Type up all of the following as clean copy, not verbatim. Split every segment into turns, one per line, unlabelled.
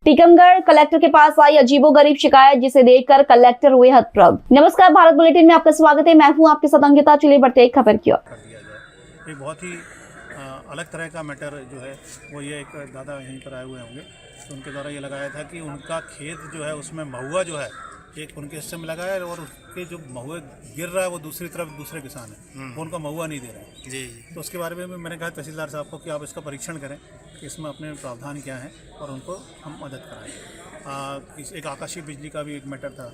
Tikamgarh collector के पास आई अजीबोगरीब शिकायत, जिसे देखकर कलेक्टर हुए हतप्रभ। नमस्कार, भारत बुलेटिन में आपका स्वागत है। मैं हूं आपके साथ अंकिता। चलिए बढ़ते एक खबर की ओर।
एक बहुत ही अलग तरह का मैटर जो है वो ये एक दादा यहीं पर आए हुए होंगे, तो उनके द्वारा ये लगाया था कि उनका खेत जो है उसमें महुआ जो है एक उनके हिस्से में लगा है और उसके जो महुआ गिर रहा है वो दूसरी तरफ दूसरे किसान है, वो उनका महुआ नहीं दे रहा है जी। तो उसके बारे में मैंने कहा तहसीलदार साहब को कि आप इसका परीक्षण करें कि इसमें अपने प्रावधान क्या हैं और उनको हम मदद कराएं। एक आकाशीय बिजली का भी एक मैटर था,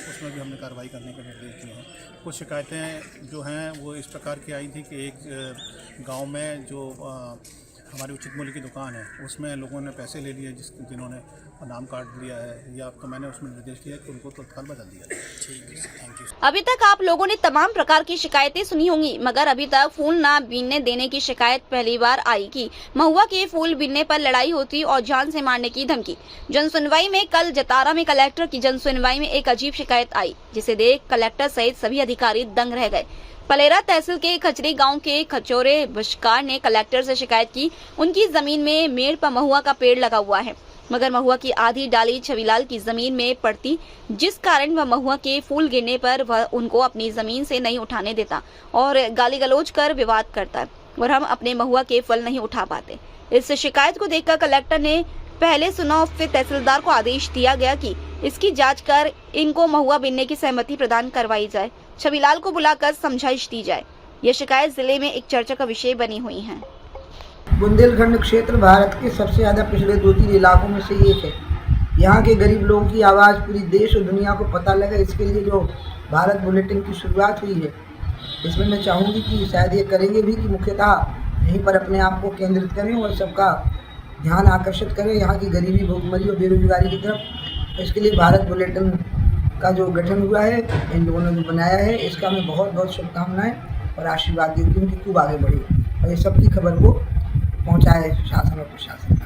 उसमें भी हमने कार्रवाई करने के निर्देश दिए हैं। कुछ शिकायतें जो हैं वो इस प्रकार की आई थी कि एक गांव में जो हमारी उचित मूल्य की दुकान है उसमें लोगों ने पैसे ले लिए, जिन्होंने नाम काट लिया है या तो मैंने उसमें निर्देश दिया कि उनको तत्काल बदल दिया। ठीक है, थैंक यू।
अभी तक आप लोगों ने तमाम प्रकार की शिकायतें सुनी होंगी, मगर अभी तक फूल ना बीनने देने की शिकायत पहली बार आई कि महुआ के फूल बीनने पर लड़ाई होती और जान से मारने की धमकी। जन सुनवाई में कल जतारा में कलेक्टर की जन सुनवाई में एक अजीब शिकायत आई, जिसे देख कलेक्टर सहित सभी अधिकारी दंग रह गए। पलेरा तहसील के खचरी गांव के खचोरे बशकार ने कलेक्टर से शिकायत की। उनकी जमीन में मेड़ पर महुआ का पेड़ लगा हुआ है, मगर महुआ की आधी डाली छविलाल की जमीन में पड़ती, जिस कारण वह महुआ के फूल गिरने पर वह उनको अपनी जमीन से नहीं उठाने देता और गाली गलौज कर विवाद करता है और हम अपने महुआ के फल नहीं उठा पाते। इस शिकायत को देखकर कलेक्टर ने पहले सुना, फिर तहसीलदार को आदेश दिया गया कि इसकी जांच कर इनको महुआ बीनने की सहमति प्रदान करवाई जाए, छविलाल को बुलाकर समझाइश दी जाए। यह शिकायत जिले में एक चर्चा का विषय बनी हुई है।
बुंदेलखंड क्षेत्र भारत के सबसे ज़्यादा पिछड़े 2-3 इलाकों में से एक है। यहाँ के गरीब लोगों की आवाज़ पूरी देश और दुनिया को पता लगे, इसके लिए जो भारत बुलेटिन की शुरुआत हुई है, इसमें मैं चाहूँगी कि शायद ये करेंगे भी कि मुख्यतः यहीं पर अपने आप को केंद्रित करें और सबका ध्यान आकर्षित करें यहाँ की गरीबी, भूखमरी और बेरोजगारी की तरफ। इसके लिए भारत बुलेटिन का जो गठन हुआ है, इन लोगों ने जो बनाया है, इसका मैं बहुत बहुत शुभकामनाएँ और आशीर्वाद देती हूँ कि खूब आगे बढ़े और ये सबकी खबर को पहुँचाए शासन और प्रशासन।